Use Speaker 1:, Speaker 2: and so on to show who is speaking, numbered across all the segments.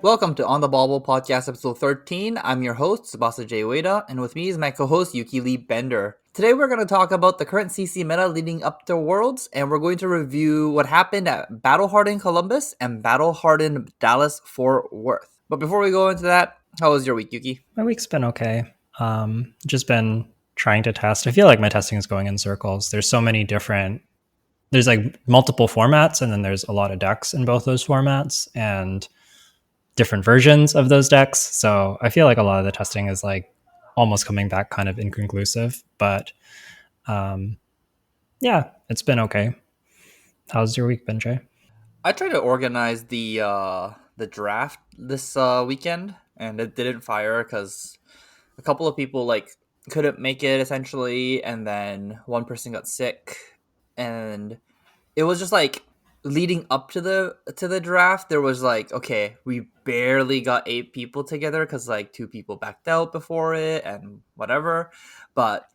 Speaker 1: Welcome to On the Bauble Podcast episode 13. I'm your host, Tsubasa J. Ueda, and with me is my co-host, Yuki Lee Bender. Today we're going to talk about the current CC meta leading up to Worlds, and we're going to review what happened at Battle Hardened Columbus and Battle Hardened Dallas Fort Worth. But before we go into that, how was your week, Yuki?
Speaker 2: My week's been okay. Just been trying to test. I feel like my testing is going in circles. There's like multiple formats, and then there's a lot of decks in both those formats and different versions of those decks. So I feel like a lot of the testing is like almost coming back kind of inconclusive. But yeah, it's been okay. How's your week been, Jay?
Speaker 1: I tried to organize the draft this weekend, and it didn't fire because a couple of people couldn't make it essentially, and then one person got sick, and it was just like leading up to the draft. There was like, okay, we barely got 8 people together because like 2 people backed out before it and whatever, but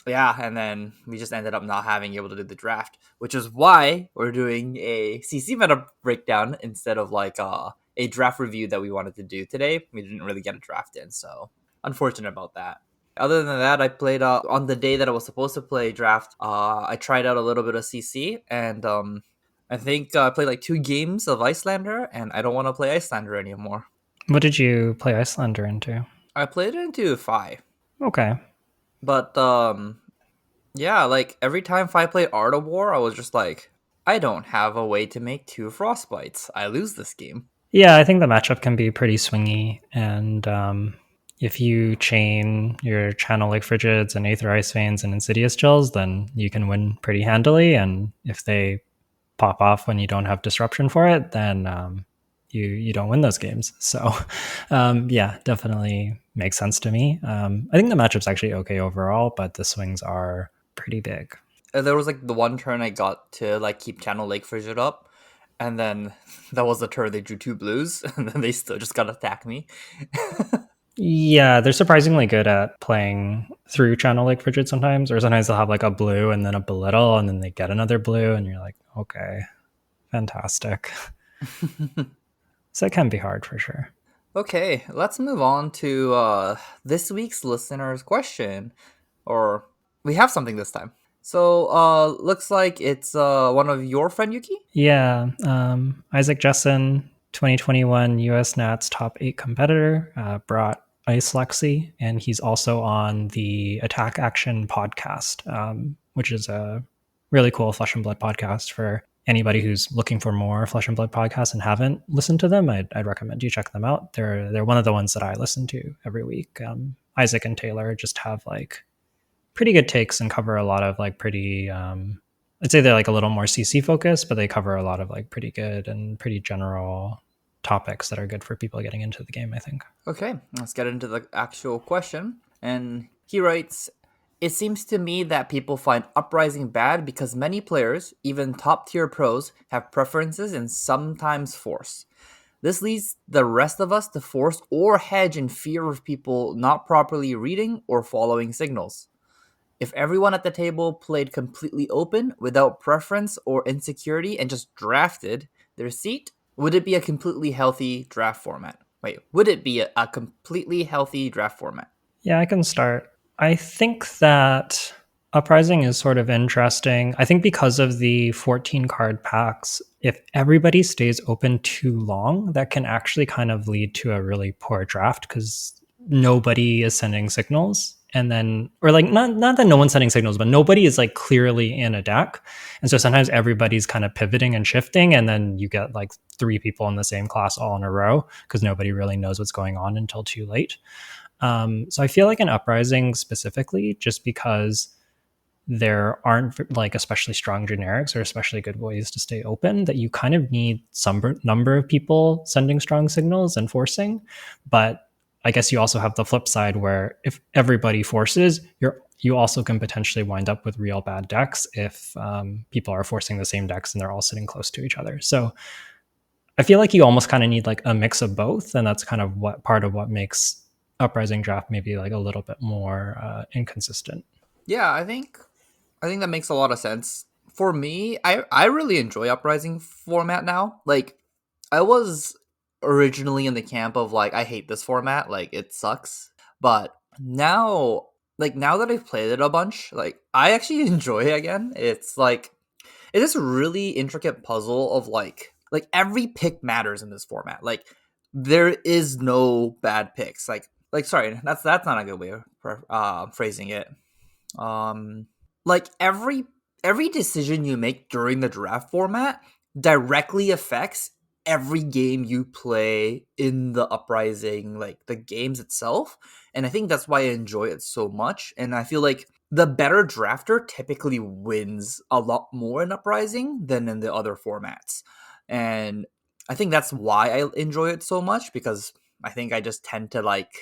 Speaker 1: yeah, and then we just ended up not having able to do the draft, which is why we're doing a CC meta breakdown instead of a draft review that we wanted to do today. We didn't really get a draft in, so unfortunate about that. Other than that, I played on the day that I was supposed to play draft. I tried out a little bit of CC, and I think I played like 2 games of Icelander, and I don't want to play Icelander anymore.
Speaker 2: What did you play Icelander into?
Speaker 1: I played it into Fi,
Speaker 2: Okay.
Speaker 1: but yeah, like every time Fi played Art of War, I was just like, I don't have a way to make 2 Frostbites. I lose this game.
Speaker 2: Yeah, I think the matchup can be pretty swingy, and if you chain your Channel Lake Frigids and Aether Ice Veins and Insidious Chills, then you can win pretty handily. And if they pop off when you don't have disruption for it, then you don't win those games. So yeah, definitely makes sense to me. I think the matchup's actually okay overall, but the swings are pretty big.
Speaker 1: There was like the one turn I got to like keep Channel Lake Frigid up, and then that was the turn they drew 2 blues, and then they still just got to attack me.
Speaker 2: Yeah, they're surprisingly good at playing through Channel Lake Frigid sometimes, or sometimes they'll have like a blue and then a belittle, and then they get another blue, and you're like, okay, fantastic. So it can be hard for sure.
Speaker 1: Okay, let's move on to this week's listener's question. Or we have something this time. So looks like it's one of your friend Yuki?
Speaker 2: Yeah, Isaac Jessen, 2021 US Nats top 8 competitor, brought Ice Lexi, and he's also on the Attack Action podcast, which is a really cool Flesh and Blood podcast for anybody who's looking for more Flesh and Blood podcasts and haven't listened to them. I'd recommend you check them out. They're one of the ones that I listen to every week. Isaac and Taylor just have like pretty good takes and cover a lot of like pretty I'd say they're like a little more CC focused, but they cover a lot of like pretty good and pretty general topics that are good for people getting into the game, I think.
Speaker 1: Okay, let's get into the actual question. And he writes, it seems to me that people find Uprising bad because many players, even top tier pros, have preferences and sometimes force. This leads the rest of us to force or hedge in fear of people not properly reading or following signals. If everyone at the table played completely open, without preference or insecurity, and just drafted their seat, would it be a completely healthy draft format? Wait, would it be a completely healthy draft format?
Speaker 2: Yeah, I can start. I think that Uprising is sort of interesting. I think because of the 14 card packs, if everybody stays open too long, that can actually kind of lead to a really poor draft because nobody is sending signals. And then, or like, not that no one's sending signals, but nobody is like clearly in a deck. And so sometimes everybody's kind of pivoting and shifting. And then you get like 3 people in the same class all in a row because nobody really knows what's going on until too late. So I feel like an Uprising specifically, just because there aren't like especially strong generics or especially good ways to stay open, that you kind of need some number of people sending strong signals and forcing. But I guess you also have the flip side where if everybody forces, you also can potentially wind up with real bad decks if people are forcing the same decks and they're all sitting close to each other. So I feel like you almost kind of need like a mix of both, and that's kind of what part of what makes Uprising draft maybe like a little bit more inconsistent.
Speaker 1: Yeah, I think that makes a lot of sense. For me, I really enjoy Uprising format now. Like I was originally in the camp of like I hate this format, like it sucks. But now, like now that I've played it a bunch, like I actually enjoy it again. It's like it's this really intricate puzzle of like every pick matters in this format. Like there is no bad picks. Like sorry, that's not a good way of phrasing it. Um, like every decision you make during the draft format directly affects every game you play in the uprising, like the games itself. And I think that's why I enjoy it so much. And I feel like the better drafter typically wins a lot more in uprising than in the other formats. And I think that's why I enjoy it so much, because I think I just tend to like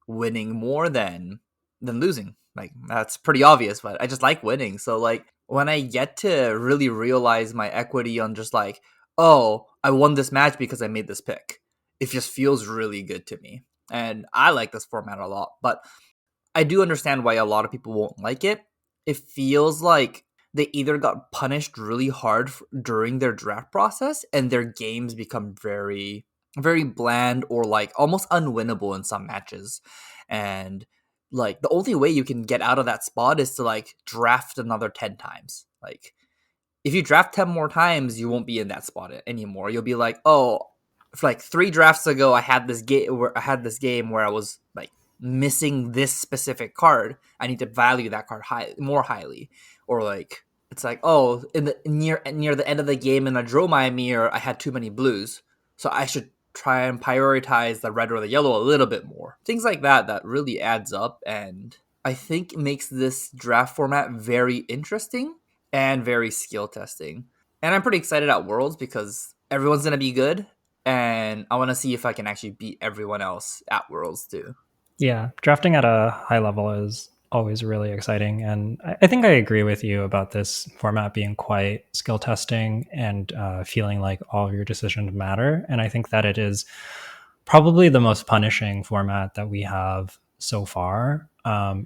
Speaker 1: winning more than losing. Like that's pretty obvious, but I just like winning. So like when I get to really realize my equity on just like, oh, I won this match because I made this pick, it just feels really good to me. And I like this format a lot, but I do understand why a lot of people won't like it. It feels like they either got punished really hard during their draft process and their games become very very bland or like almost unwinnable in some matches. And like the only way you can get out of that spot is to like draft another 10 times. Like if you draft 10 more times, you won't be in that spot anymore. You'll be like, oh, for like 3 drafts ago, I had this game where I was like missing this specific card. I need to value that card more highly. Or like it's like, oh, in the near the end of the game in a Dromai mirror, I had too many blues. So I should try and prioritize the red or the yellow a little bit more. Things like that really adds up, and I think makes this draft format very interesting and very skill testing. And I'm pretty excited at Worlds because everyone's going to be good. And I want to see if I can actually beat everyone else at Worlds too.
Speaker 2: Yeah, drafting at a high level is always really exciting. And I think I agree with you about this format being quite skill testing and feeling like all of your decisions matter. And I think that it is probably the most punishing format that we have so far.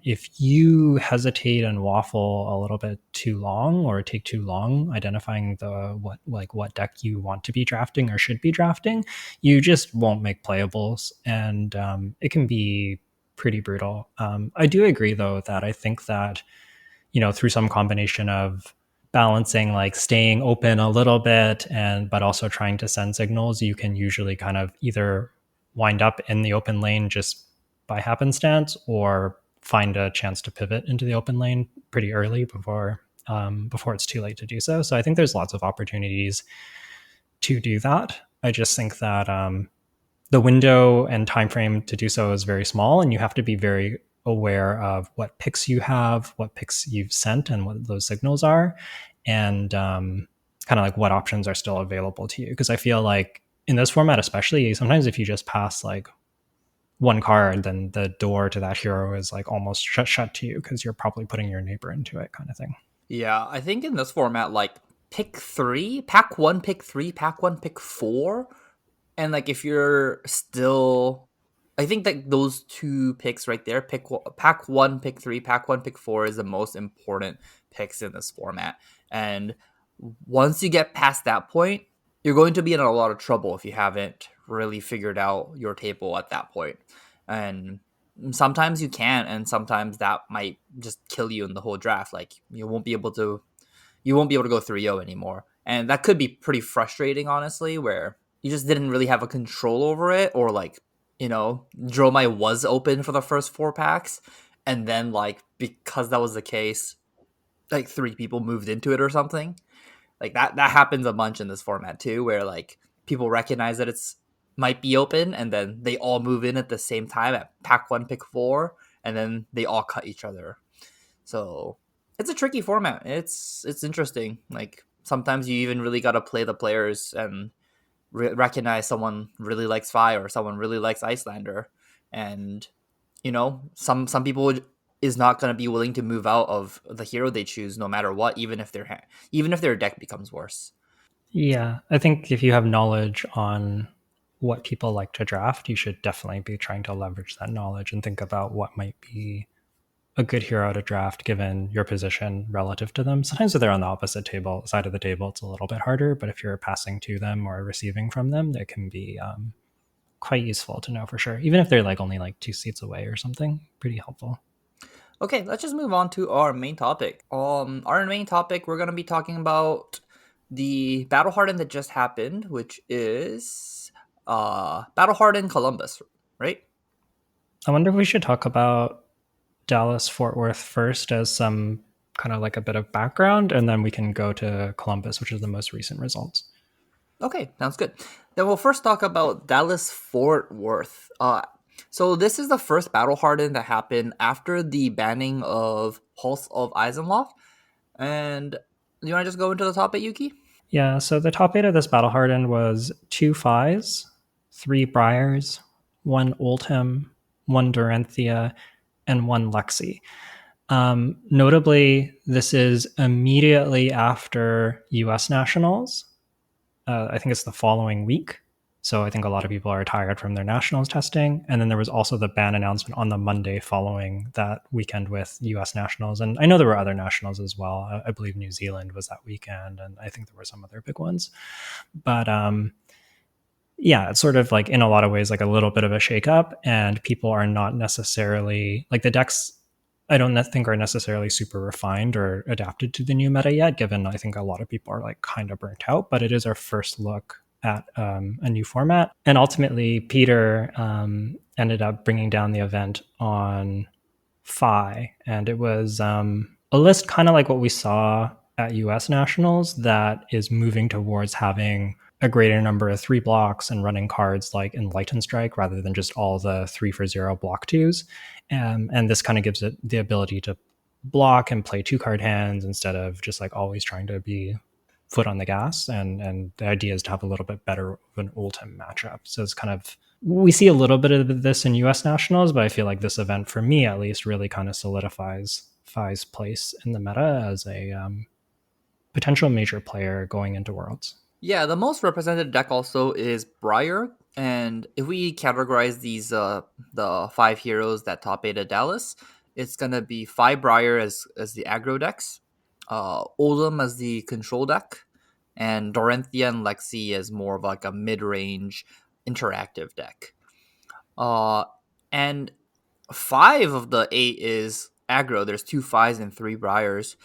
Speaker 2: If you hesitate and waffle a little bit too long or take too long identifying what deck you want to be drafting or should be drafting, you just won't make playables, and it can be pretty brutal. I do agree though that I think that through some combination of balancing like staying open a little bit and but also trying to send signals, you can usually kind of either wind up in the open lane just by happenstance or find a chance to pivot into the open lane pretty early before it's too late to do so. So I think there's lots of opportunities to do that. I just think that the window and time frame to do so is very small, and you have to be very aware of what picks you have, what picks you've sent, and what those signals are, and kind of like what options are still available to you. Because I feel like in this format, especially, sometimes if you just pass like one card, then the door to that hero is like almost shut to you because you're probably putting your neighbor into it, kind of thing.
Speaker 1: Yeah, I think in this format, like pick three, pack one, pick three, pack one, pick four. And like if you're still, I think that those two picks right there, pack one, pick three, pack one, pick four is the most important picks in this format. And once you get past that point, you're going to be in a lot of trouble if you haven't really figured out your table at that point. And sometimes you can, and sometimes that might just kill you in the whole draft. Like you won't be able to go 3-0 anymore. And that could be pretty frustrating, honestly, where you just didn't really have a control over it, or like, Dromai was open for the first 4 packs, and then like because that was the case, like 3 people moved into it or something. Like that happens a bunch in this format too, where like people recognize that it's might be open, and then they all move in at the same time at pack one, pick four, and then they all cut each other. So it's a tricky format. It's interesting. Like sometimes you even really got to play the players and recognize someone really likes fire or someone really likes Icelander, and some people is not going to be willing to move out of the hero they choose no matter what, even if their deck becomes worse.
Speaker 2: Yeah, I think if you have knowledge on what people like to draft, you should definitely be trying to leverage that knowledge and think about what might be a good hero to draft given your position relative to them. Sometimes if they're on the opposite side of the table, it's a little bit harder. But if you're passing to them or receiving from them, it can be quite useful to know for sure. Even if they're like only like 2 seats away or something, pretty helpful.
Speaker 1: Okay, let's just move on to our main topic. Our main topic, we're gonna be talking about the Battle Hardened that just happened, which is Battle Hardened Columbus, right?
Speaker 2: I wonder if we should talk about Dallas Fort Worth first as some kind of like a bit of background, and then we can go to Columbus, which is the most recent results.
Speaker 1: Okay, sounds good. Then we'll first talk about Dallas Fort Worth. So this is the first Battle Hardened that happened after the banning of Pulse of Eisenloff. And you want to just go into the topic, Yuki?
Speaker 2: Yeah, so the top eight of this Battle Hardened was two Phys, three Briars, one Oldham, one Doranthia, and one Lexi. Notably, this is immediately after US Nationals. I think it's the following week. So I think a lot of people are tired from their nationals testing. And then there was also the ban announcement on the Monday following that weekend with US nationals. And I know there were other nationals as well. I believe New Zealand was that weekend. And I think there were some other big ones. But yeah, it's sort of like in a lot of ways like a little bit of a shakeup. And people are not necessarily like the decks I don't think are necessarily super refined or adapted to the new meta yet, given I think a lot of people are like kind of burnt out, but it is our first look at a new format. And ultimately, Peter ended up bringing down the event on Phi, and it was a list kind of like what we saw at US Nationals that is moving towards having a greater number of 3 blocks and running cards like Enlightened Strike rather than just all the 3 for 0 block twos. And this kind of gives it the ability to block and play 2 card hands instead of just like always trying to be foot on the gas. And the idea is to have a little bit better of an Oldham matchup. So it's kind of we see a little bit of this in US Nationals, but I feel like this event, for me at least, really kind of solidifies Phi's place in the meta as a potential major player going into Worlds.
Speaker 1: Yeah, the most represented deck also is Briar, and if we categorize these the 5 heroes that top eight at Dallas, it's gonna be 5 Briar as the aggro decks, Oldham as the control deck, and Doranthia and Lexi as more of like a mid range interactive deck. Uh, and 5 of the 8 is aggro. There's 2 Phis and 3 Briars.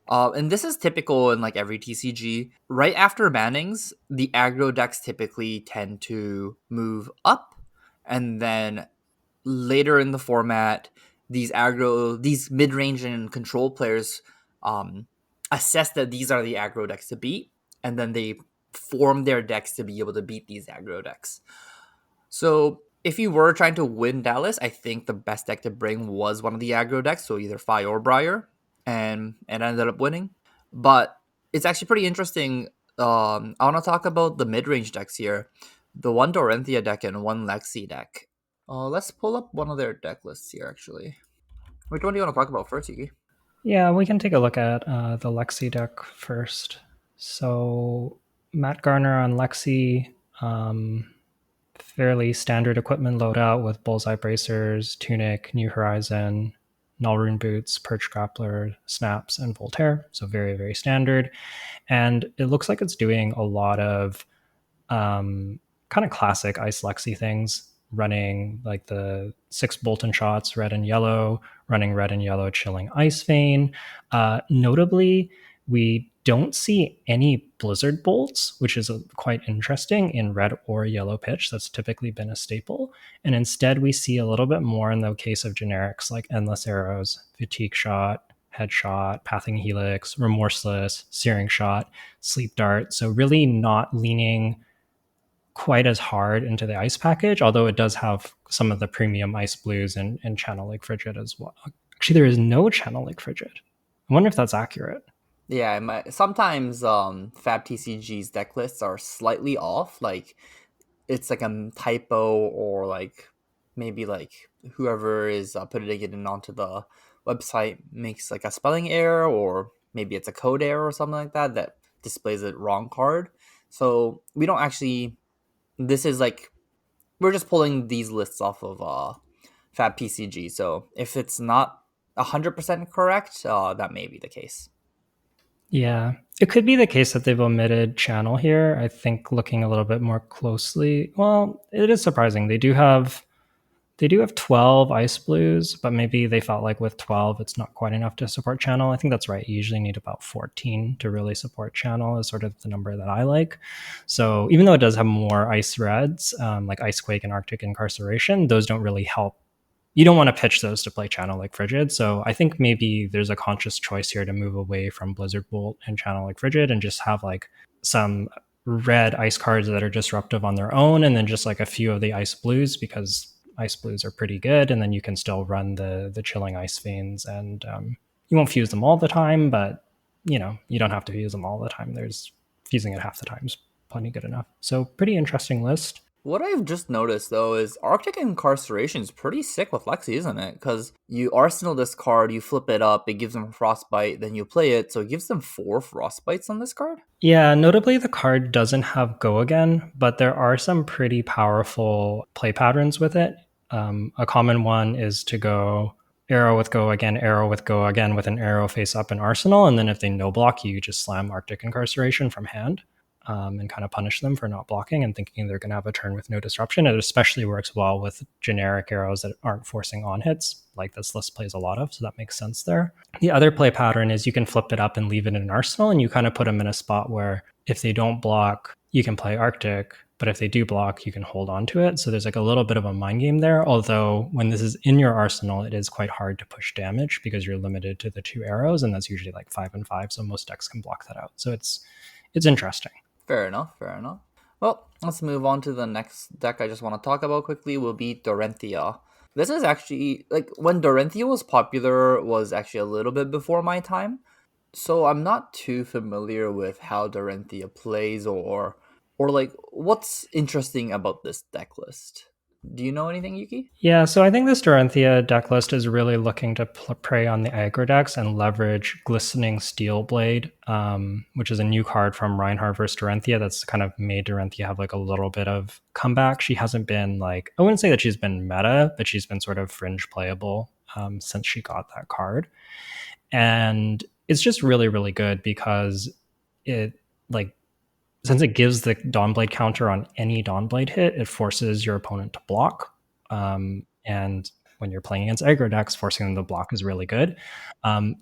Speaker 1: And this is typical in like every TCG. Right after bannings, the aggro decks typically tend to move up, and then later in the format, these mid range and control players um, assess that these are the aggro decks to beat, and then they form their decks to be able to beat these aggro decks. So if you were trying to win Dallas, I think the best deck to bring was one of the aggro decks, so either Fi or Briar, and it ended up winning. But it's actually pretty interesting. I want to talk about the mid range decks here. The one Doranthia deck and one Lexi deck. Let's pull up one of their deck lists here, actually. Which one do you want to talk about first, Yuki?
Speaker 2: Yeah, we can take a look at the Lexi deck first. So Matt Garner on Lexi, fairly standard equipment loadout with bullseye bracers, tunic, New Horizon, Nullrune boots, perch grappler, snaps, and Voltaire. So very, very standard. And it looks like it's doing a lot of kind of classic Ice Lexi things, running like the 6 Bolton shots, red and yellow, running red and yellow, chilling Ice Vein. Notably, we don't see any Blizzard bolts, which is quite interesting in red or yellow pitch. That's typically been a staple. And instead, we see a little bit more in the case of generics like Endless Arrows, Fatigue Shot, Headshot, Pathing Helix, Remorseless, Searing Shot, Sleep Dart. So, really not leaning quite as hard into the ice package, although it does have some of the premium ice blues and Channel Lake Frigid as well. Actually, there is no Channel Lake Frigid. I wonder if that's accurate.
Speaker 1: Yeah, sometimes Fab TCG's deck lists are slightly off. Like it's like a typo, or like maybe like whoever is putting it in onto the website makes like a spelling error, or maybe it's a code error or something like that that displays a wrong card. So we don't actually. This is like we're just pulling these lists off of Fab PCG. So if it's not 100% correct, that may be the case.
Speaker 2: Yeah. It could be the case that they've omitted channel here. I think looking a little bit more closely, well, it is surprising. They do have 12 ice blues, but maybe they felt like with 12 it's not quite enough to support channel. I think that's right. You usually need about 14 to really support channel is sort of the number that I like. So even though it does have more ice reds, like Ice Quake and Arctic Incarceration, those don't really help. You don't want to pitch those to play channel like Frigid. So I think maybe there's a conscious choice here to move away from Blizzard Bolt and channel like Frigid and just have like some red ice cards that are disruptive on their own, and then just like a few of the ice blues because ice blues are pretty good, and then you can still run the chilling ice veins, and you won't fuse them all the time, but you don't have to fuse them all the time. There's fusing it half the time is plenty good enough. So pretty interesting list.
Speaker 1: What I've just noticed though is Arctic Incarceration is pretty sick with Lexi, isn't it? Because you arsenal this card, you flip it up, it gives them Frostbite, then you play it, so it gives them 4 Frostbites on this card?
Speaker 2: Yeah, notably the card doesn't have go again, but there are some pretty powerful play patterns with it. A common one is to go arrow with go again with an arrow face up in arsenal, and then if they no block you, just slam Arctic Incarceration from hand, and kind of punish them for not blocking and thinking they're going to have a turn with no disruption. It especially works well with generic arrows that aren't forcing on hits, like this list plays a lot of, so that makes sense there. The other play pattern is you can flip it up and leave it in an arsenal, and you kind of put them in a spot where if they don't block, you can play Arctic, but if they do block, you can hold on to it. So there's like a little bit of a mind game there. Although when this is in your arsenal, it is quite hard to push damage because you're limited to the 2 arrows, and that's usually like 5 and 5. So most decks can block that out. So it's interesting.
Speaker 1: Fair enough, fair enough. Well, let's move on to the next deck I just want to talk about quickly will be Dorenthia. This is actually, like, when Dorenthia was popular was actually a little bit before my time. So I'm not too familiar with how Dorenthia plays or like what's interesting about this deck list. Do you know anything, Yuki?
Speaker 2: Yeah, so I think this Dorenthia deck list is really looking to prey on the aggro decks and leverage Glistening Steelblade, which is a new card from Reinhardt versus Dorenthia that's kind of made Dorenthia have like a little bit of comeback. She hasn't been like, I wouldn't say that she's been meta, but she's been sort of fringe playable since she got that card. And it's just really, really good because it like since it gives the Dawnblade counter on any Dawnblade hit, it forces your opponent to block. And when you're playing against aggro decks, forcing them to block is really good.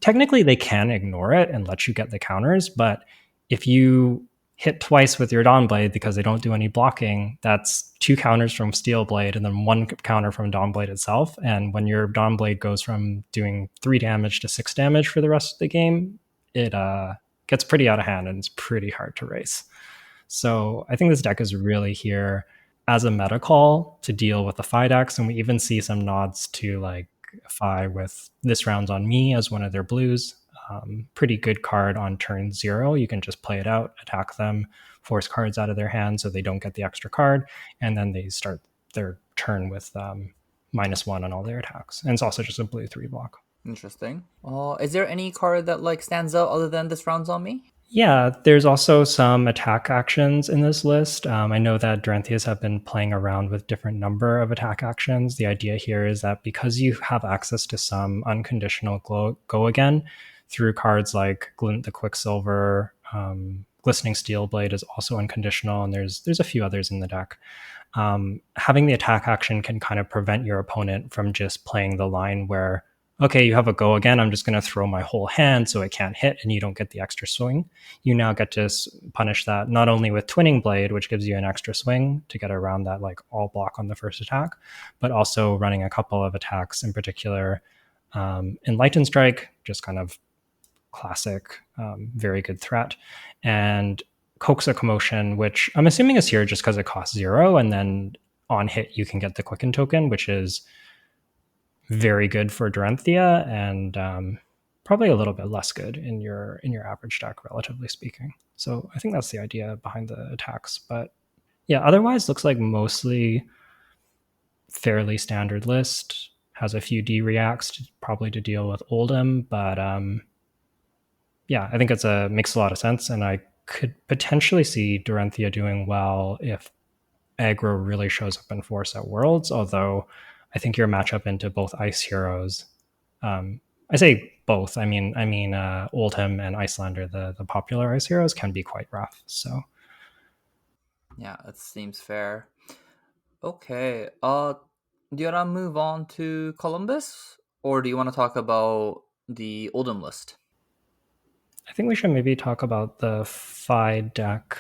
Speaker 2: Technically, they can ignore it and let you get the counters, but if you hit twice with your Dawnblade because they don't do any blocking, that's 2 counters from Steelblade and then 1 counter from Dawnblade itself. And when your Dawnblade goes from doing 3 damage to 6 damage for the rest of the game, it gets pretty out of hand and it's pretty hard to race. So I think this deck is really here as a meta call to deal with the Fi decks, and we even see some nods to like Fi with This Round's on Me as one of their blues. Pretty good card on turn 0. You can just play it out, attack them, force cards out of their hand so they don't get the extra card, and then they start their turn with -1 on all their attacks. And it's also just a blue 3 block.
Speaker 1: Interesting. Is there any card that like stands out other than This Round's on Me?
Speaker 2: Yeah, there's also some attack actions in this list. I know that Doranthias have been playing around with different number of attack actions. The idea here is that because you have access to some unconditional go again through cards like Glint the Quicksilver, Glistening Steelblade is also unconditional, and there's a few others in the deck. Having the attack action can kind of prevent your opponent from just playing the line where, okay, you have a go again, I'm just going to throw my whole hand so it can't hit and you don't get the extra swing. You now get to punish that not only with Twinning Blade, which gives you an extra swing to get around that like all block on the first attack, but also running a couple of attacks, in particular Enlightened Strike, just kind of classic, very good threat, and Coax a Commotion, which I'm assuming is here just because it costs 0, and then on hit you can get the Quicken token, which is very good for Dorenthia, and probably a little bit less good in your average deck, relatively speaking. So I think that's the idea behind the attacks. But yeah, otherwise looks like mostly fairly standard list. Has a few D reacts probably to deal with Oldhim, but yeah, I think makes a lot of sense, and I could potentially see Dorenthia doing well if aggro really shows up in force at Worlds, although I think your matchup into both ice heroes, I say both. Oldhim and Icelander, the popular ice heroes, can be quite rough. So
Speaker 1: Yeah, that seems fair. Okay. Do you wanna move on to Columbus, or do you want to talk about the Oldham list?
Speaker 2: I think we should maybe talk about the Phi deck.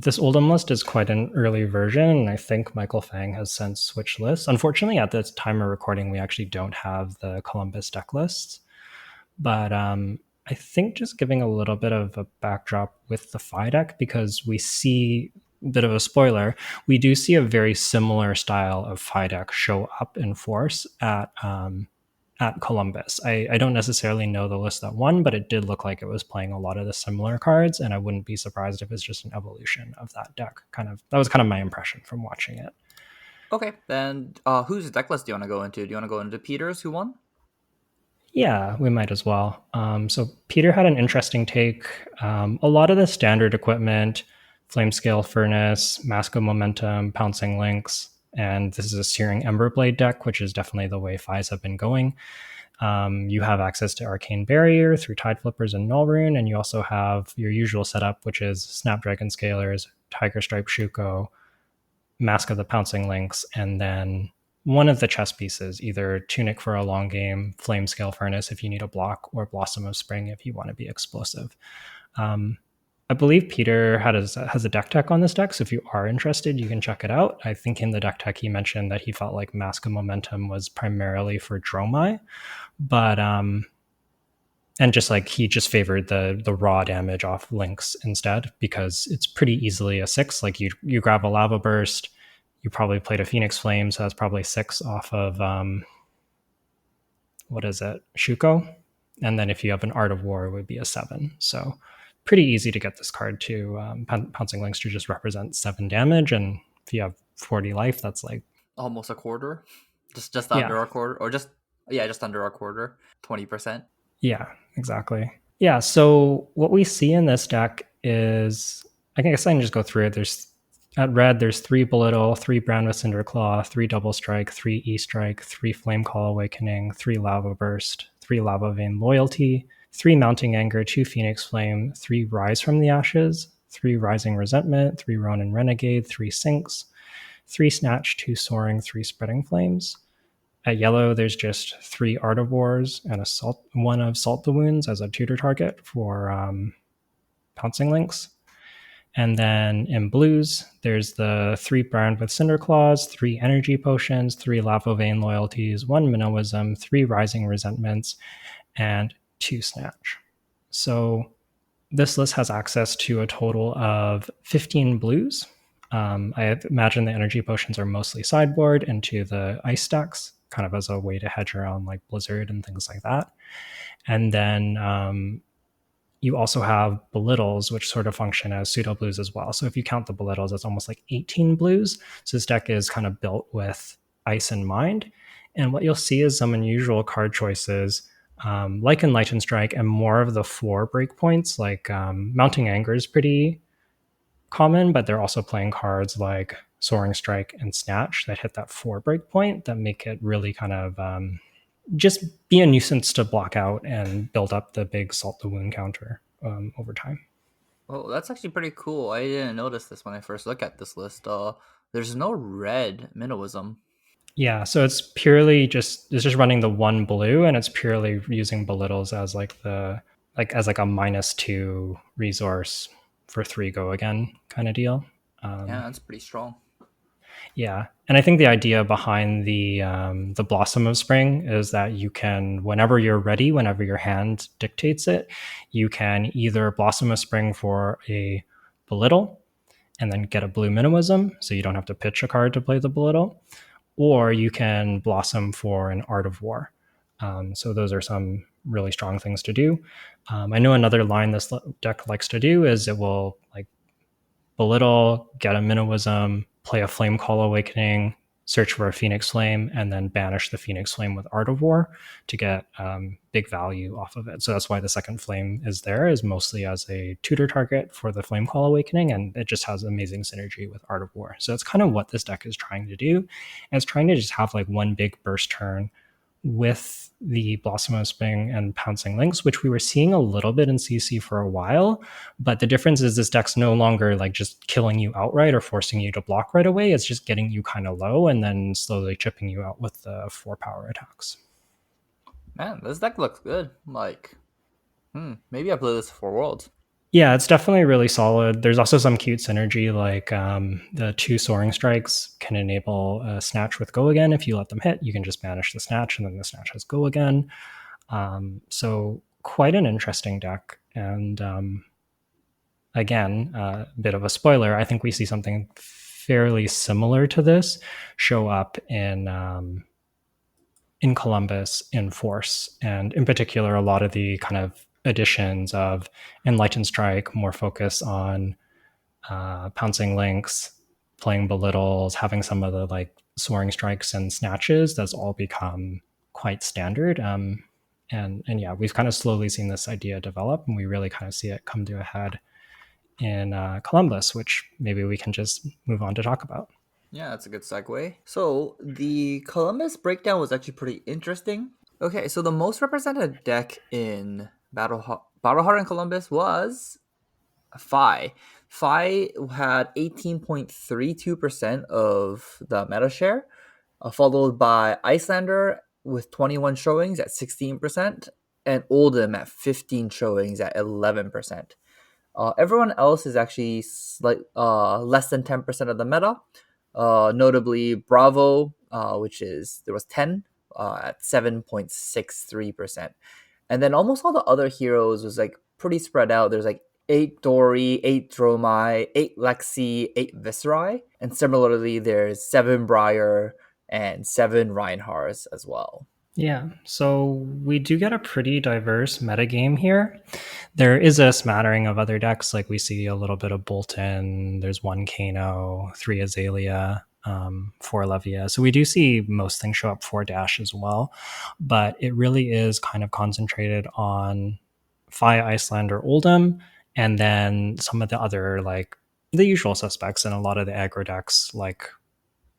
Speaker 2: This Oldham list is quite an early version, and I think Michael Fang has since switched lists. Unfortunately, at this time of recording, we actually don't have the Columbus deck lists. But I think just giving a little bit of a backdrop with the Phi deck, because we see a bit of a spoiler, we do see a very similar style of Phi deck show up in force at Columbus. I don't necessarily know the list that won, but it did look like it was playing a lot of the similar cards, and I wouldn't be surprised if it's just an evolution of that deck. That was kind of my impression from watching it.
Speaker 1: Okay, then whose deck list do you want to go into? Do you want to go into Peters, who won?
Speaker 2: Yeah, we might as well. So Peter had an interesting take. A lot of the standard equipment, flame scale furnace, mask of momentum, pouncing links, and this is a searing emberblade deck, which is definitely the way Phis have been going. You have access to arcane barrier through tide flippers and nullrune, and you also have your usual setup, which is snapdragon scalers, tiger stripe shuko, Mask of the Pouncing Lynx, and then one of the chess pieces, either Tunic for a long game, Flame Scale Furnace if you need a block, or Blossom of Spring if you want to be explosive. Um, I believe Peter has a deck tech on this deck, so if you are interested, you can check it out. I think in the deck tech he mentioned that he felt like Mask of Momentum was primarily for Dromai, but and just like he just favored the raw damage off links instead because it's pretty easily a 6. Like you grab a lava burst, you probably played a phoenix flame, so that's probably 6 off of what is it, Shuko, and then if you have an art of war it would be a 7. So pretty easy to get this card to pouncing links to just represent 7 damage, and if you have 40 life that's like
Speaker 1: Almost a quarter, just
Speaker 2: yeah.
Speaker 1: under a quarter, or just yeah, just under a quarter, 20%.
Speaker 2: Yeah, exactly. Yeah, so what we see in this deck is, I guess I can just go through it. There's at red, there's 3 Belittle, 3 Brown with Cinder Claw, 3 Double Strike, 3 E Strike, 3 Flame Call Awakening, 3 Lava Burst, 3 Lava Vein Loyalty, 3 Mounting Anger, 2 Phoenix Flame, 3 Rise from the Ashes, 3 Rising Resentment, 3 Ronin Renegade, 3 Sinks, 3 Snatch, 2 Soaring, 3 Spreading Flames. At yellow, there's just 3 Art of Wars and one of Salt the Wounds as a tutor target for pouncing links. And then in blues, there's the 3 Brand with Cinder Claws, 3 Energy Potions, 3 Lava Vein Loyalties, 1 Minnowism, 3 Rising Resentments, and 2 Snatch. So this list has access to a total of 15 blues. I imagine the energy potions are mostly sideboard into the ice stacks, kind of as a way to hedge around like Blizzard and things like that. And then you also have belittles, which sort of function as pseudo blues as well. So if you count the belittles, it's almost like 18 blues. So this deck is kind of built with ice in mind. And what you'll see is some unusual card choices, like Enlightened Strike, and more of the 4 breakpoints. Like Mounting Anger is pretty common, but they're also playing cards like Soaring Strike and Snatch that hit that 4 breakpoint that make it really kind of just be a nuisance to block out and build up the big Salt the Wound counter over time.
Speaker 1: Well, that's actually pretty cool. I didn't notice this when I first looked at this list. There's no red Minnowism.
Speaker 2: Yeah, so it's just running the 1 blue, and it's purely using belittles as like a -2 resource for 3 go again kind of deal.
Speaker 1: Yeah, that's pretty strong.
Speaker 2: Yeah, and I think the idea behind the Blossom of Spring is that you can, whenever you're ready, whenever your hand dictates it, you can either Blossom of Spring for a belittle and then get a blue Minnowism, so you don't have to pitch a card to play the belittle, or you can Blossom for an Art of War. So those are some really strong things to do. I know another line this deck likes to do is it will like belittle, get a Minnowism, play a Flame Call Awakening, search for a Phoenix Flame, and then banish the Phoenix Flame with Art of War to get big value off of it. So that's why the second flame is there, is mostly as a tutor target for the Flame Call Awakening, and it just has amazing synergy with Art of War. So it's kind of what this deck is trying to do. And it's trying to just have like one big burst turn with the Blossom of Spring and Pouncing Lynx, which we were seeing a little bit in CC for a while. But the difference is this deck's no longer like just killing you outright or forcing you to block right away. It's just getting you kind of low and then slowly chipping you out with the 4 power attacks.
Speaker 1: Man, this deck looks good. Like, maybe I play this for Worlds.
Speaker 2: Yeah, it's definitely really solid. There's also some cute synergy, like the 2 Soaring Strikes can enable a Snatch with Go Again. If you let them hit, you can just banish the Snatch, and then the Snatch has Go Again. So quite an interesting deck. And again, a bit of a spoiler, I think we see something fairly similar to this show up in Columbus in Force, and in particular, a lot of the kind of additions of Enlightened Strike, more focus on Pouncing Lynx, playing Belittles, having some of the like Soaring Strikes and Snatches. That's all become quite standard. And yeah, we've kind of slowly seen this idea develop, and we really kind of see it come to a head in Columbus, which maybe we can just move on to talk about.
Speaker 1: Yeah, that's a good segue. So the Columbus breakdown was actually pretty interesting. Okay, so the most represented deck in Battle Hardened Columbus was Phi. Phi had 18.32% of the meta share, followed by Icelander with 21 showings at 16%, and Oldhim at 15 showings at 11%. Everyone else is actually less than 10% of the meta. Notably, Bravo, which is there was 10 at 7.63%. And then almost all the other heroes was like pretty spread out. There's like 8 Dory, 8 Dromai, 8 Lexi, 8 Viscerai. And similarly, there's 7 Briar and 7 Reinhards as well.
Speaker 2: Yeah, so we do get a pretty diverse metagame here. There is a smattering of other decks, like we see a little bit of Bolton, there's 1 Kano, 3 Azalea, 4 Levia. So we do see most things show up for Dash as well, but it really is kind of concentrated on Phi, Icelander, Oldhim, and then some of the other, like the usual suspects, and a lot of the aggro decks like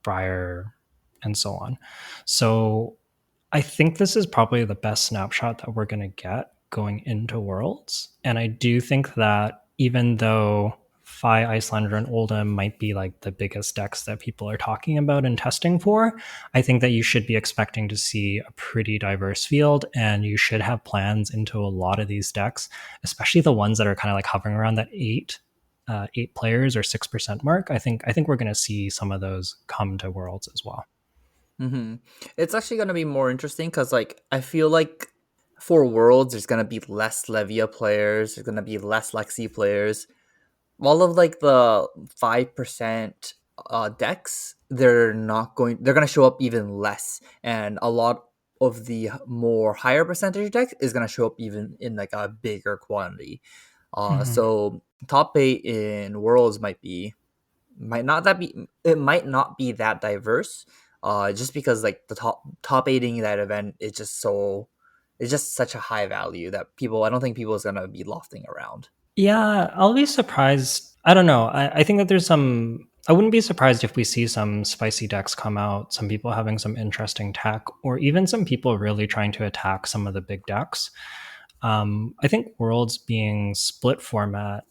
Speaker 2: Briar and so on. So I think this is probably the best snapshot that we're going to get going into Worlds. And I do think that even though Phi, Icelander, and Oldhim might be like the biggest decks that people are talking about and testing for, I think that you should be expecting to see a pretty diverse field, and you should have plans into a lot of these decks, especially the ones that are kind of like hovering around that 8 players or 6% mark. I think we're going to see some of those come to Worlds as well.
Speaker 1: Mm-hmm. It's actually going to be more interesting because, like, I feel like for Worlds, there's going to be less Levia players, there's going to be less Lexi players. All of like the 5% decks, they're going to show up even less, and a lot of the more higher percentage decks is going to show up even in like a bigger quantity.
Speaker 2: Mhm.
Speaker 1: So top 8 in Worlds might not be that diverse, just because like the top aiding that event is it's just such a high value that people I don't think people is gonna be lofting around.
Speaker 2: Yeah, I'll be surprised. I don't know. I think that there's some. I wouldn't be surprised if we see some spicy decks come out, some people having some interesting tech, or even some people really trying to attack some of the big decks. I think Worlds being split format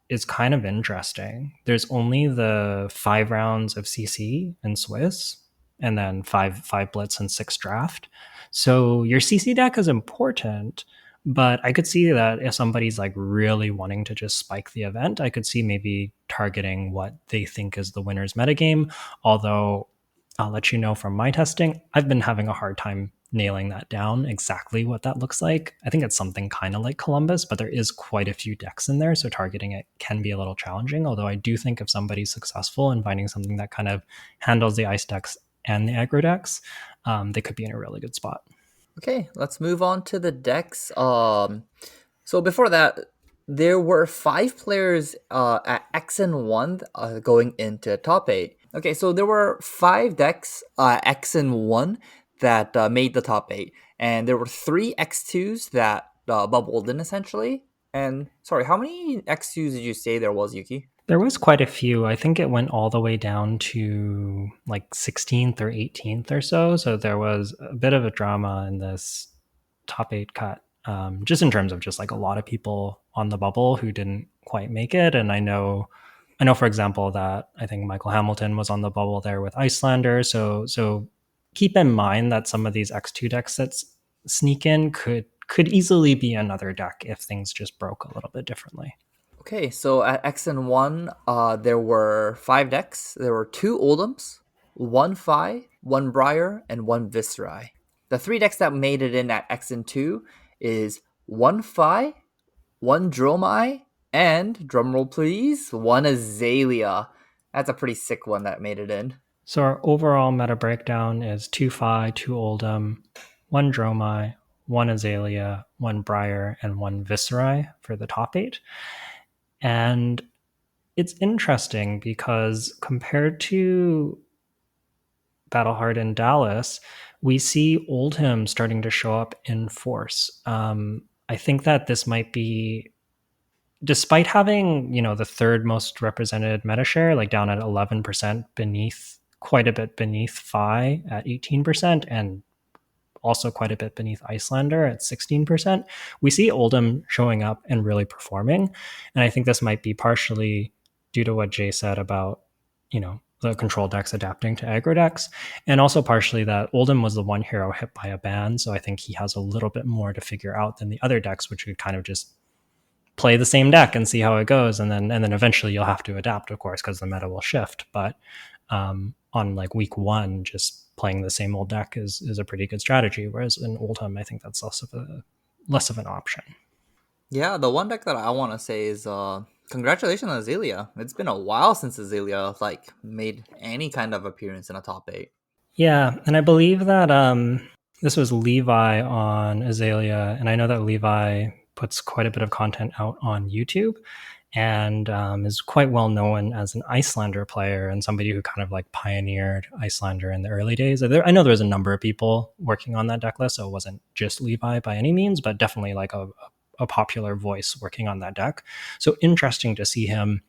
Speaker 2: is kind of interesting. There's only the 5 rounds of CC and Swiss, and then five Blitz and 6 draft. So your CC deck is important, but I could see that if somebody's like really wanting to just spike the event, I could see maybe targeting what they think is the winner's metagame. Although I'll let you know from my testing, I've been having a hard time nailing that down exactly what that looks like. I think it's something kind of like Columbus, but there is quite a few decks in there, so targeting it can be a little challenging. Although I do think if somebody's successful in finding something that kind of handles the ice decks and the aggro decks, they could be in a really good spot.
Speaker 1: Okay, let's move on to the decks. So before that, there were 5 players at X and one going into top 8. Okay, so there were 5 decks X and one that made the top 8, and there were 3 X2s that bubbled in essentially. And sorry, how many X2s did you say there was, Yuki?
Speaker 2: There was quite a few. I think it went all the way down to like 16th or 18th or so. So there was a bit of a drama in this top eight cut, just in terms of just like a lot of people on the bubble who didn't quite make it. And I know, for example, that I think Michael Hamilton was on the bubble there with Icelander. So keep in mind that some of these X2 decks that sneak in could easily be another deck if things just broke a little bit differently.
Speaker 1: Okay, so at X and one, there were 5 decks. There were 2 Oldhams, 1 1 Briar, and 1 Viscerai. The 3 decks that made it in at X and two is 1 1 Dromai, and drumroll please, 1 Azalea. That's a pretty sick one that made it in.
Speaker 2: So our overall meta breakdown is 2 Phi, 2 Oldham, 1 Dromai, 1 Azalea, 1 Briar, and 1 Viscerai for the top 8. And it's interesting because compared to Battle Hardened Dallas, we see Oldham starting to show up in force. I think that this might be, despite having the third most represented meta share, like down at 11% beneath, quite a bit beneath Phi at 18%, and also quite a bit beneath Icelander at 16%. We see Oldham showing up and really performing. And I think this might be partially due to what Jay said about, the control decks adapting to aggro decks, and also partially that Oldham was the one hero hit by a ban. So I think he has a little bit more to figure out than the other decks, which would kind of just play the same deck and see how it goes. And then eventually you'll have to adapt, of course, because the meta will shift. But on like week one, just playing the same old deck is a pretty good strategy. Whereas in Oldham, I think that's less of an option.
Speaker 1: Yeah, the one deck that I want to say is congratulations on Azalea. It's been a while since Azalea like made any kind of appearance in a top 8.
Speaker 2: Yeah, and I believe that this was Levi on Azalea, and I know that Levi puts quite a bit of content out on YouTube, and is quite well known as an Icelander player and somebody who kind of like pioneered Icelander in the early days. I know there was a number of people working on that deck list, so it wasn't just Levi by any means, but definitely like a popular voice working on that deck. So interesting to see him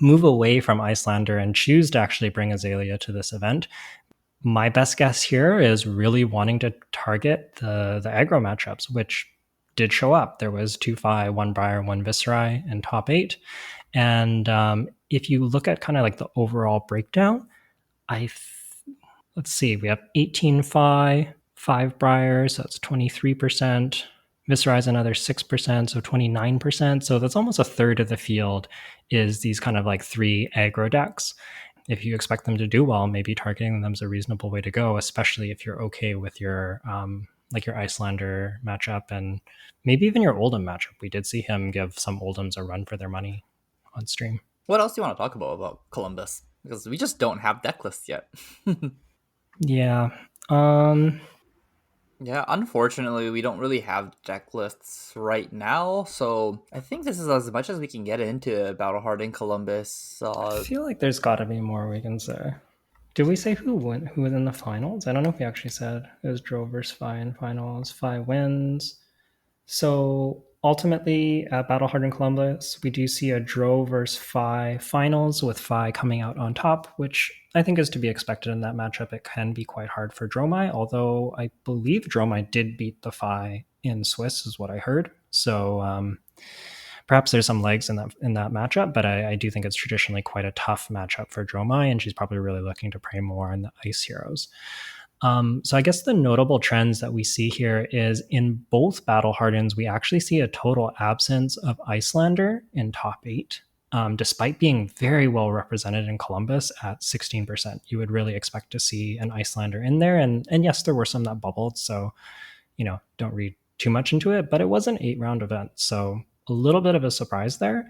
Speaker 2: move away from Icelander and choose to actually bring Azalea to this event. My best guess here is really wanting to target the aggro matchups, which did show up. There was 2 Phi, 1 Briar, 1 Viscerai in top 8. And if you look at kind of like the overall breakdown, let's see, we have 18 Phi, 5 Briar, so that's 23%. Viscerai is another 6%, so 29%. So that's almost a third of the field is these kind of like 3 aggro decks. If you expect them to do well, maybe targeting them is a reasonable way to go, especially if you're okay with your like your Icelander matchup and maybe even your Oldham matchup. We did see him give some Oldhams a run for their money on stream.
Speaker 1: What else do you want to talk about Columbus? Because we just don't have deck lists yet.
Speaker 2: Yeah. Um,
Speaker 1: Yeah, unfortunately, we don't really have deck lists right now, so I think this is as much as we can get into Battle Hardened Columbus.
Speaker 2: I feel like there's got to be more we can say. Did we say who was in the finals? I don't know if we actually said it was Drove versus Phi in finals. Phi wins. So ultimately, at Battle Hardened Columbus, we do see a Drove versus Phi finals with Phi coming out on top, which I think is to be expected in that matchup. It can be quite hard for Dromai, although I believe Dromai did beat the Phi in Swiss, is what I heard. So perhaps there's some legs in that matchup, but I do think it's traditionally quite a tough matchup for Dromai, and she's probably really looking to prey more on the ice heroes. So I guess the notable trends that we see here is in both Battle Hardens, we actually see a total absence of Icelander in top 8. Despite being very well represented in Columbus at 16%, you would really expect to see an Icelander in there. And yes, there were some that bubbled, so don't read too much into it, but it was an 8-round event, so a little bit of a surprise there.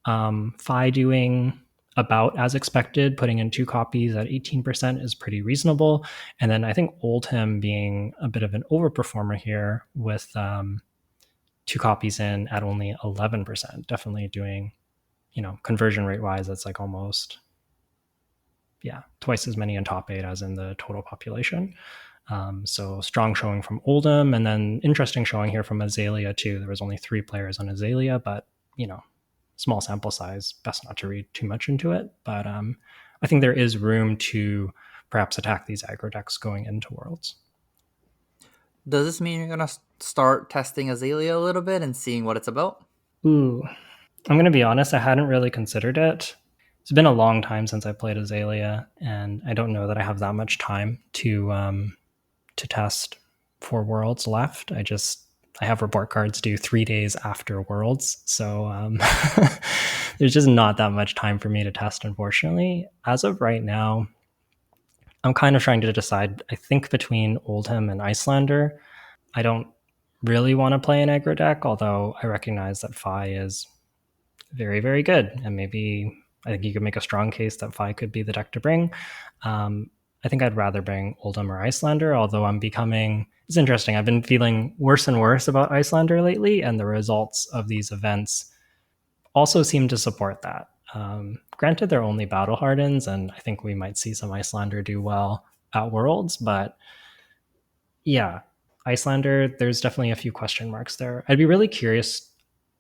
Speaker 2: Phi doing about as expected, putting in 2 copies at 18% is pretty reasonable. And then I think Oldham being a bit of an overperformer here with 2 copies in at only 11%, definitely doing, conversion rate wise, that's like almost, twice as many in top 8 as in the total population. So strong showing from Oldham, and then interesting showing here from Azalea too. There was only 3 players on Azalea, but small sample size, best not to read too much into it. But I think there is room to perhaps attack these aggro decks going into Worlds.
Speaker 1: Does this mean you're gonna start testing Azalea a little bit and seeing what it's about?
Speaker 2: Ooh, I'm going to be honest, I hadn't really considered it. It's been a long time since I played Azalea, and I don't know that I have that much time to test for Worlds left. I have report cards due 3 days after Worlds, so there's just not that much time for me to test, unfortunately. As of right now, I'm kind of trying to decide. I think between Oldhim and Icelander. I don't really want to play an aggro deck, although I recognize that Fi is very, very good. And maybe I think you could make a strong case that Fi could be the deck to bring. I think I'd rather bring Oldhim or Icelander, although it's interesting. I've been feeling worse and worse about Icelander lately, and the results of these events also seem to support that. Granted, they're only battle hardens, and I think we might see some Icelander do well at Worlds, but yeah, Icelander, there's definitely a few question marks there. I'd be really curious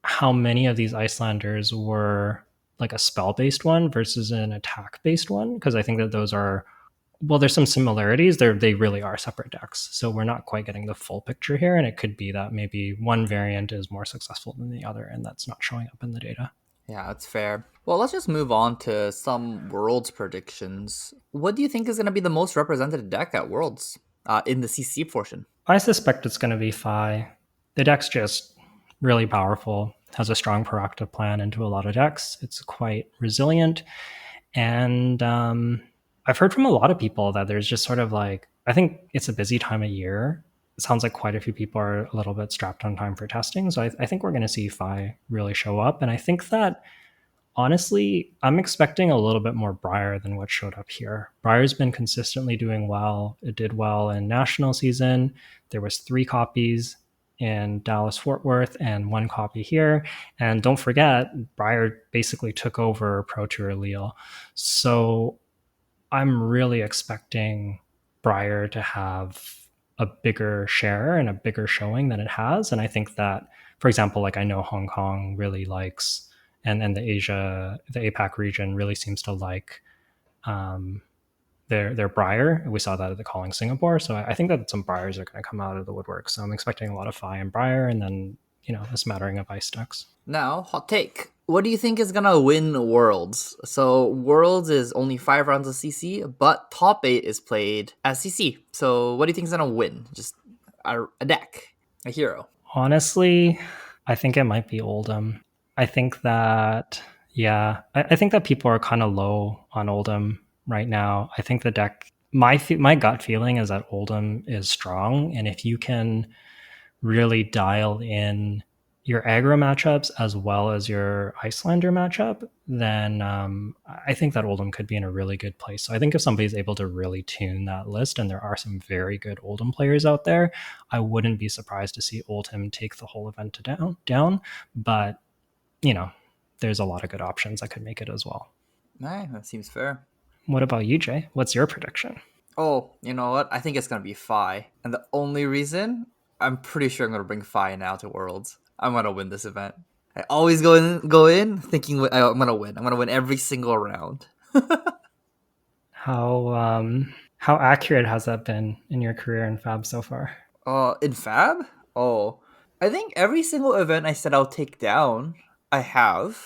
Speaker 2: how many of these Icelanders were like a spell based one versus an attack based one, because I think that those are, well, there's some similarities. They really are separate decks, so we're not quite getting the full picture here, and it could be that maybe one variant is more successful than the other, and that's not showing up in the data.
Speaker 1: Yeah, that's fair. Well, let's just move on to some Worlds predictions. What do you think is going to be the most represented deck at Worlds in the CC portion?
Speaker 2: I suspect it's going to be Fi. The deck's just really powerful, has a strong proactive plan into a lot of decks. It's quite resilient. And I've heard from a lot of people that there's just sort of like, I think it's a busy time of year. It sounds like quite a few people are a little bit strapped on time for testing. So I think we're going to see Fi really show up. And I think that honestly, I'm expecting a little bit more Briar than what showed up here. Briar's been consistently doing well. It did well in national season. There was 3 copies in Dallas Fort Worth and 1 copy here. And don't forget, Briar basically took over Pro Tour Lille. So I'm really expecting Briar to have a bigger share and a bigger showing than it has. And I think that, for example, like I know Hong Kong really likes, and the APAC region really seems to like um, their Briar. We saw that at the Calling Singapore. So I think that some Briars are going to come out of the woodwork. So I'm expecting a lot of Fi and Briar, and then a smattering of ice decks.
Speaker 1: Now, hot take. What do you think is gonna win Worlds? So Worlds is only 5 rounds of CC, but top 8 is played as CC. So what do you think is gonna win? Just a deck, a hero.
Speaker 2: Honestly, I think it might be Oldhim. I think that, yeah, I think that people are kind of low on Oldhim right now. I think the deck, my gut feeling is that Oldhim is strong, and if you can really dial in your aggro matchups as well as your Icelander matchup, then I think that Oldhim could be in a really good place. So I think if somebody's able to really tune that list, and there are some very good Oldhim players out there, I wouldn't be surprised to see Oldhim take the whole event to down. But there's a lot of good options that could make it as well.
Speaker 1: Hey, that seems fair.
Speaker 2: What about you, Jay? What's your prediction?
Speaker 1: Oh, you know what? I think it's gonna be Fi, and the only reason I'm pretty sure I'm gonna bring Fi now to Worlds. I'm gonna win this event. I always go in thinking I'm gonna win. I'm gonna win every single round.
Speaker 2: How accurate has that been in your career in Fab so far?
Speaker 1: In Fab? Oh, I think every single event I said I'll take down, I have.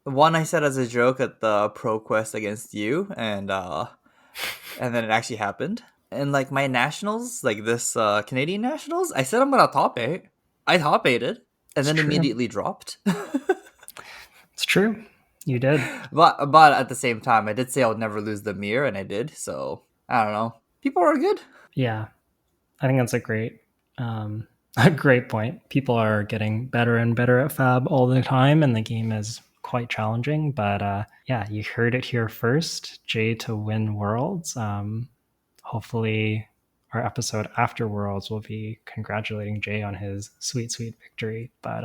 Speaker 1: One I said as a joke at the Pro Quest against you, and then it actually happened. And like my nationals, like this Canadian nationals, I said I'm gonna top 8. I top 8'd, and
Speaker 2: It's
Speaker 1: then
Speaker 2: true.
Speaker 1: immediately dropped.
Speaker 2: It's true. You did.
Speaker 1: But at the same time, I did say I would never lose the mirror, and I did. So I don't know. People are good.
Speaker 2: Yeah, I think that's a great point. People are getting better and better at Fab all the time, and the game is quite challenging. But yeah, you heard it here first. Jay to win Worlds. Hopefully, our episode after Worlds will be congratulating Jay on his sweet, sweet victory. But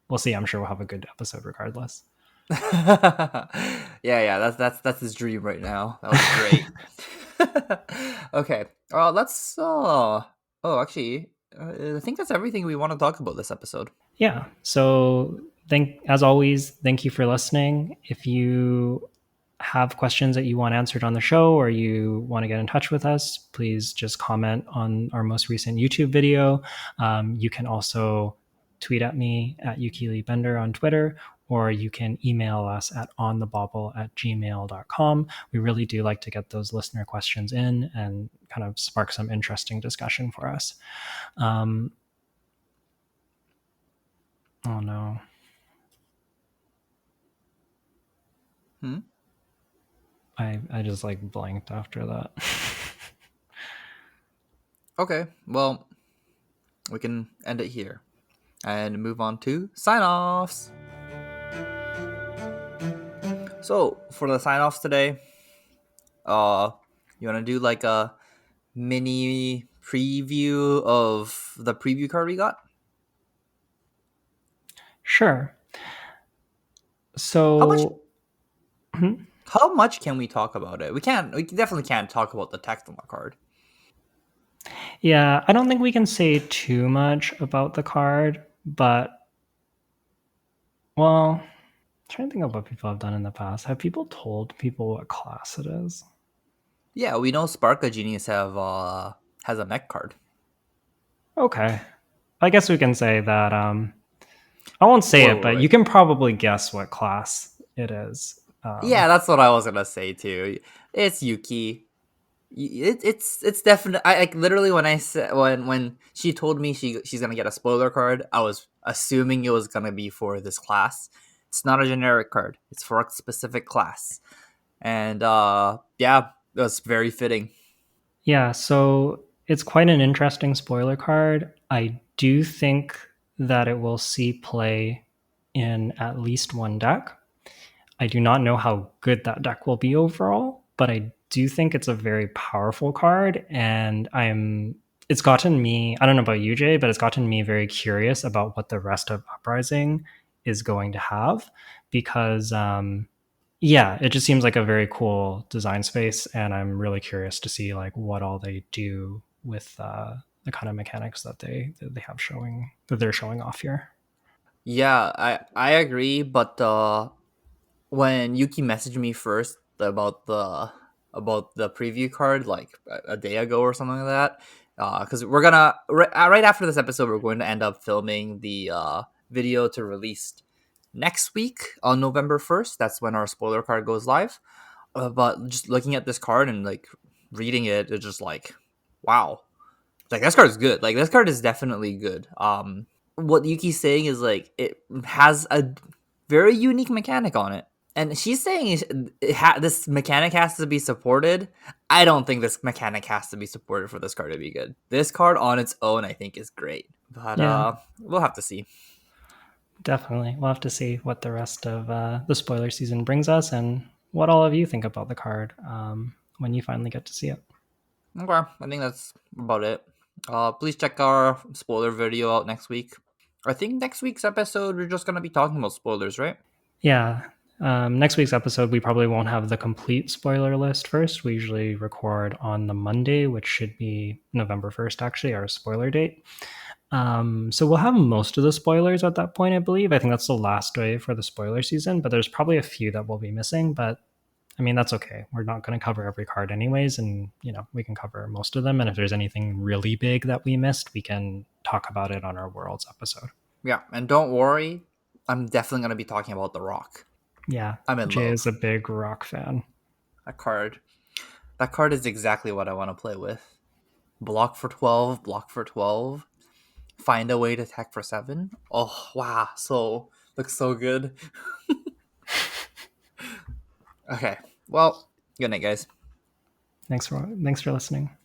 Speaker 2: we'll see. I'm sure we'll have a good episode regardless.
Speaker 1: Yeah. That's his dream right now. That was great. Okay. Let's. Oh, actually, I think that's everything we want to talk about this episode.
Speaker 2: Yeah. So As always, thank you for listening. If you have questions that you want answered on the show or you want to get in touch with us, please just comment on our most recent YouTube video. You can also tweet at me at UkileBender on Twitter, or you can email us at onthebauble@gmail.com. We really do like to get those listener questions in and kind of spark some interesting discussion for us. Oh no.
Speaker 1: Hmm?
Speaker 2: I just like blanked after that.
Speaker 1: Okay, well, we can end it here and move on to sign offs. So for the sign offs today, uh, you want to do like a mini preview of the preview card we got?
Speaker 2: Sure.
Speaker 1: How much?
Speaker 2: So,
Speaker 1: How much can we talk about it? We can't. We definitely can't talk about the text on the card.
Speaker 2: yeah, I don't think we can say too much about the card, but well, I'm trying to think of what people have done in the past. Have people told people what class it is?
Speaker 1: Yeah, we know Sparka Genius has a mech card.
Speaker 2: Okay. I guess we can say that I won't say it, but you
Speaker 1: Wait.
Speaker 2: can probably guess what class it is.
Speaker 1: Yeah, that's what I was gonna say too. It's Yuki. It's definitely. I like literally when I said when she told me she's gonna get a spoiler card, I was assuming it was gonna be for this class. It's not a generic card. It's for a specific class, and yeah, it was very fitting.
Speaker 2: Yeah, so it's quite an interesting spoiler card. I do think that it will see play in at least one deck. I do not know how good that deck will be overall, but I do think it's a very powerful card, and it's gotten me, I don't know about you, Jay, but it's gotten me very curious about what the rest of Uprising is going to have because yeah, it just seems like a very cool design space, and I'm really curious to see like what all they do with the kind of mechanics that they have showing that they're showing off here.
Speaker 1: Yeah, I agree, but when Yuki messaged me first about the preview card like a day ago or something like that, because we're gonna right after this episode we're going to end up filming the video to release next week on November 1st. That's when our spoiler card goes live. But just looking at this card and like reading it, it's just like, wow, like this card is good. Like this card is definitely good. What Yuki's saying is like it has a very unique mechanic on it. And she's saying this mechanic has to be supported. I don't think this mechanic has to be supported for this card to be good. This card on its own, I think, is great. But
Speaker 2: Yeah,
Speaker 1: we'll have to see.
Speaker 2: definitely. We'll have to see what the rest of the spoiler season brings us and what all of you think about the card when you finally get to see it.
Speaker 1: Okay, I think that's about it. Please check our spoiler video out next week. I think next week's episode we're just gonna be talking about spoilers, right?
Speaker 2: Yeah. Next week's episode, we probably won't have the complete spoiler list first. We usually record on the Monday, which should be November 1st, actually, our spoiler date. So we'll have most of the spoilers at that point, I believe. I think that's the last day for the spoiler season, but there's probably a few that will be missing. But I mean, that's okay. We're not going to cover every card anyways, and we can cover most of them. And if there's anything really big that we missed, we can talk about it on our Worlds episode.
Speaker 1: Yeah, and don't worry, I'm definitely gonna be talking about the Rock.
Speaker 2: Yeah,
Speaker 1: I'm in
Speaker 2: Jay is
Speaker 1: love.
Speaker 2: a big rock fan.
Speaker 1: That card. That card is exactly what I want to play with. Block for 12, block for 12, find a way to attack for 7. Oh, wow. So, looks so good. Okay. Well, good night, guys.
Speaker 2: Thanks for listening.